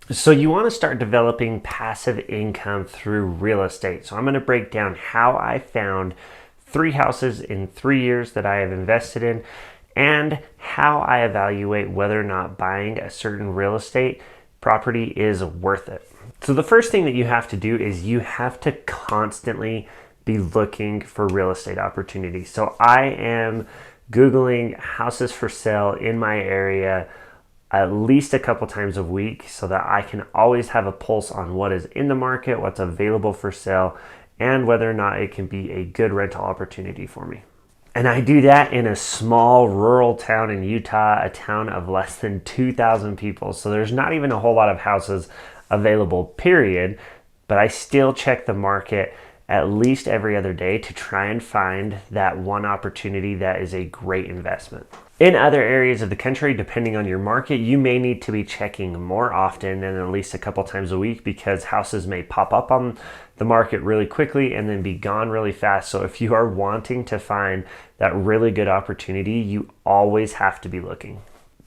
So you want to start developing passive income through real estate. So I'm going to break down how I found 3 houses in 3 years that I have invested in and how I evaluate whether or not buying a certain real estate property is worth it. So the first thing that you have to do is you have to constantly be looking for real estate opportunities. So I am Googling houses for sale in my area at least a couple times a week so that I can always have a pulse on what is in the market, what's available for sale, and whether or not it can be a good rental opportunity for me. And I do that in a small rural town in Utah, a town of less than 2,000 people. So there's not even a whole lot of houses available, period. But I still check the market at least every other day to try and find that one opportunity that is a great investment. In other areas of the country, depending on your market, you may need to be checking more often than at least a couple times a week because houses may pop up on the market really quickly and then be gone really fast. So if you are wanting to find that really good opportunity, you always have to be looking.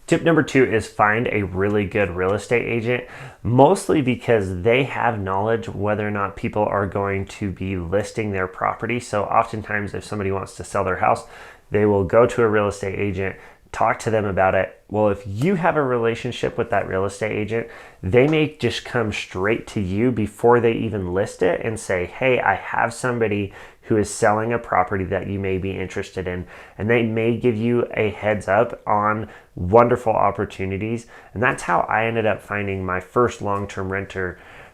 Tip number 2 is find a really good real estate agent, mostly because they have knowledge whether or not people are going to be listing their property. So oftentimes if somebody wants to sell their house, they will go to a real estate agent, talk to them about it. Well, if you have a relationship with that real estate agent, they may just come straight to you before they even list it and say, hey, I have somebody who is selling a property that you may be interested in. And they may give you a heads up on wonderful opportunities. And that's how I ended up finding my first long-term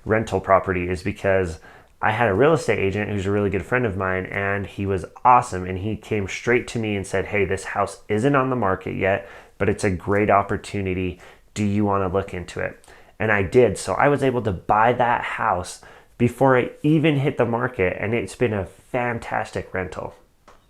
rental property, is because I had a real estate agent who's a really good friend of mine, and he was awesome. And he came straight to me and said, hey, this house isn't on the market yet, but it's a great opportunity. Do you want to look into it? And I did. So I was able to buy that house before it even hit the market, and it's been a fantastic rental.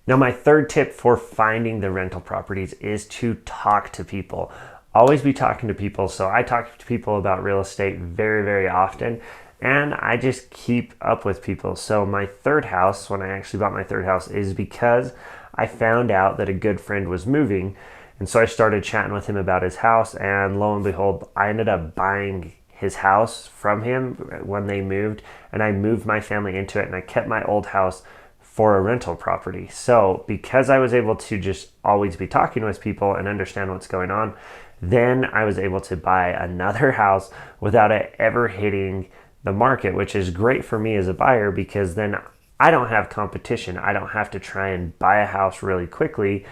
Now, my third tip for finding the rental properties is to talk to people. Always be talking to people. So I talk to people about real estate very, very often. And I just keep up with people. So my third house, when I actually bought my third house, is because I found out that a good friend was moving. And so I started chatting with him about his house. And lo and behold, I ended up buying his house from him when they moved. And I moved my family into it. And I kept my old house for a rental property. So because I was able to just always be talking with people and understand what's going on, then I was able to buy another house without it ever hitting the market, which is great for me as a buyer because then I don't have competition. I don't have to try and buy a house really quickly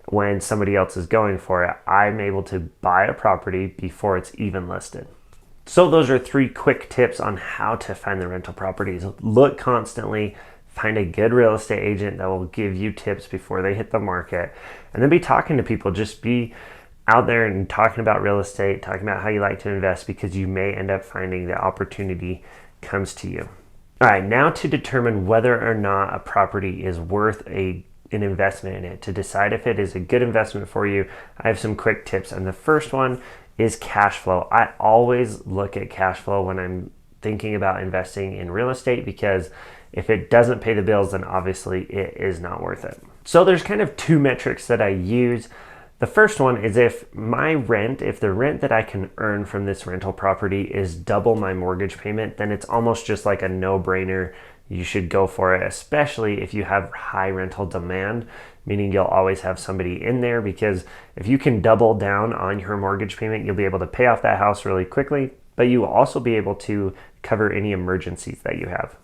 when somebody else is going for it. I'm able to buy a property before it's even listed. So those are 3 quick tips on how to find the rental properties. Look constantly, find a good real estate agent that will give you tips before they hit the market, and then be talking to people. Just be out there and talking about real estate, talking about how you like to invest, because you may end up finding the opportunity comes to you. All right, now to determine whether or not a property is worth an investment in it, to decide if it is a good investment for you, I have some quick tips. And the first one is cash flow. I always look at cash flow when I'm thinking about investing in real estate, because if it doesn't pay the bills, then obviously it is not worth it. So there's kind of 2 metrics that I use. The first one is if the rent that I can earn from this rental property is double my mortgage payment, then it's almost just like a no-brainer. You should go for it, especially if you have high rental demand, meaning you'll always have somebody in there, because if you can double down on your mortgage payment, you'll be able to pay off that house really quickly, but you will also be able to cover any emergencies that you have.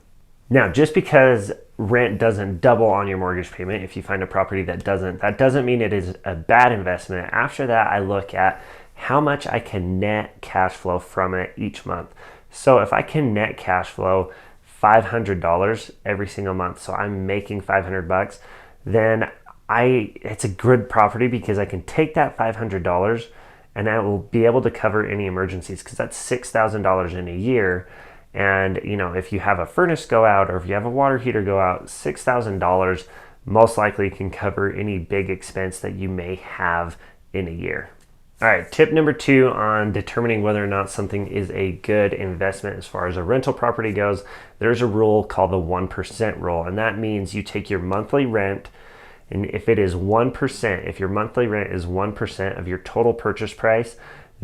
Now, just because rent doesn't double on your mortgage payment, if you find a property that doesn't mean it is a bad investment. After that, I look at how much I can net cash flow from it each month. So if I can net cash flow $500 every single month, so I'm making $500, then it's a good property, because I can take that $500 and I will be able to cover any emergencies, because that's $6,000 in a year. And if you have a furnace go out, or if you have a water heater go out, $6,000 most likely can cover any big expense that you may have in a year. All right, tip number 2 on determining whether or not something is a good investment as far as a rental property goes. There's a rule called the 1% rule, and that means you take your monthly rent, and if it is 1%, if your monthly rent is 1% of your total purchase price,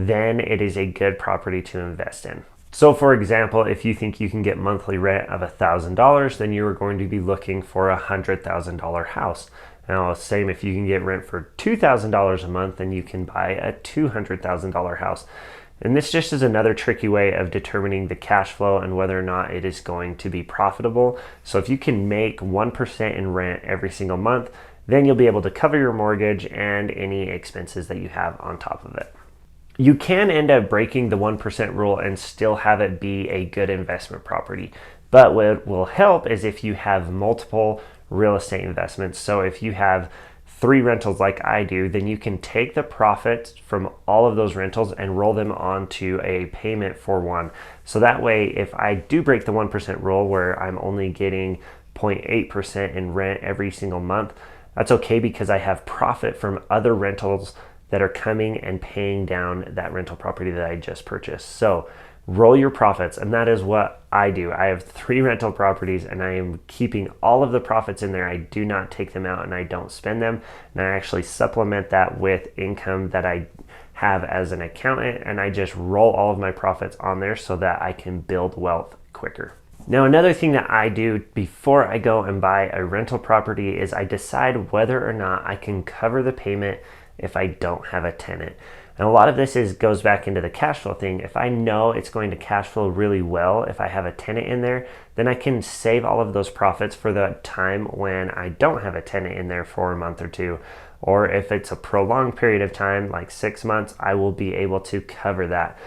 then it is a good property to invest in. So for example, if you think you can get monthly rent of $1,000, then you are going to be looking for a $100,000 house. Now, same if you can get rent for $2,000 a month, then you can buy a $200,000 house. And this just is another tricky way of determining the cash flow and whether or not it is going to be profitable. So if you can make 1% in rent every single month, then you'll be able to cover your mortgage and any expenses that you have on top of it. You can end up breaking the 1% rule and still have it be a good investment property. But what will help is if you have multiple real estate investments. So if you have 3 rentals like I do, then you can take the profits from all of those rentals and roll them onto a payment for one. So that way, if I do break the 1% rule where I'm only getting 0.8% in rent every single month, that's okay because I have profit from other rentals that are coming and paying down that rental property that I just purchased. So roll your profits, and that is what I do. I have 3 rental properties and I am keeping all of the profits in there. I do not take them out and I don't spend them. And I actually supplement that with income that I have as an accountant, and I just roll all of my profits on there so that I can build wealth quicker. Now, another thing that I do before I go and buy a rental property is I decide whether or not I can cover the payment if I don't have a tenant. And a lot of this goes back into the cash flow thing. If I know it's going to cash flow really well, if I have a tenant in there, then I can save all of those profits for the time when I don't have a tenant in there for a month or two. Or if it's a prolonged period of time, like 6 months, I will be able to cover that.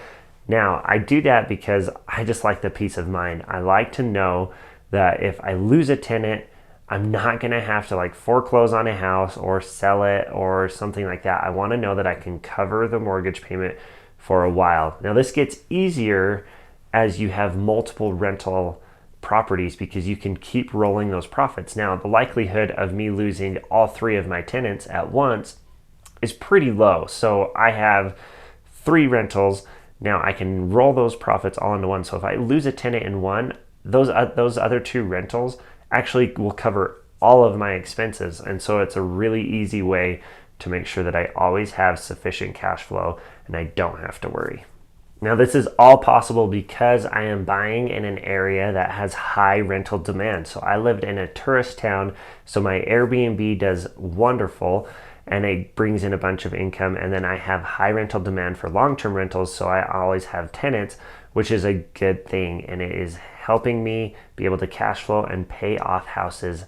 Now, I do that because I just like the peace of mind. I like to know that if I lose a tenant, I'm not going to have to like foreclose on a house or sell it or something like that. I want to know that I can cover the mortgage payment for a while. Now, this gets easier as you have multiple rental properties because you can keep rolling those profits. Now, the likelihood of me losing all 3 of my tenants at once is pretty low. So I have 3 rentals. Now I can roll those profits all into one. So if I lose a tenant in one, those other 2 rentals actually will cover all of my expenses. And so it's a really easy way to make sure that I always have sufficient cash flow and I don't have to worry. Now, this is all possible because I am buying in an area that has high rental demand. So I lived in a tourist town, so my Airbnb does wonderful and it brings in a bunch of income. And then I have high rental demand for long-term rentals, so I always have tenants, which is a good thing. And it is helping me be able to cash flow and pay off houses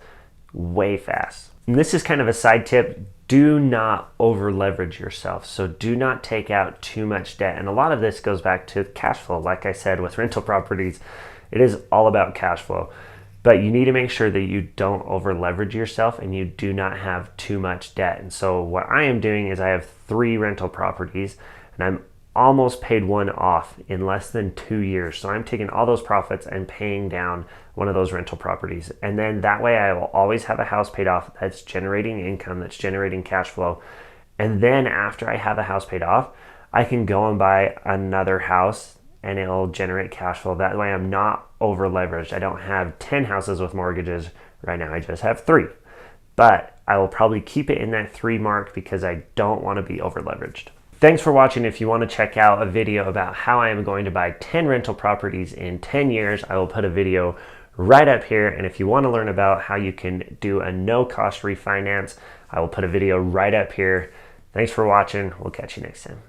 way fast. And this is kind of a side tip. Do not over leverage yourself. So do not take out too much debt. And a lot of this goes back to cash flow. Like I said, with rental properties, it is all about cash flow. But you need to make sure that you don't over leverage yourself and you do not have too much debt. And so what I am doing is I have 3 rental properties and I'm almost paid one off in less than 2 years. So I'm taking all those profits and paying down one of those rental properties. And then that way I will always have a house paid off that's generating income, that's generating cash flow. And then after I have a house paid off, I can go and buy another house and it'll generate cash flow. That way I'm not over leveraged. I don't have 10 houses with mortgages right now. I just have 3. But I will probably keep it in that 3 mark because I don't want to be over leveraged. Thanks for watching. If you want to check out a video about how I am going to buy 10 rental properties in 10 years, I will put a video right up here. And if you want to learn about how you can do a no-cost refinance, I will put a video right up here. Thanks for watching. We'll catch you next time.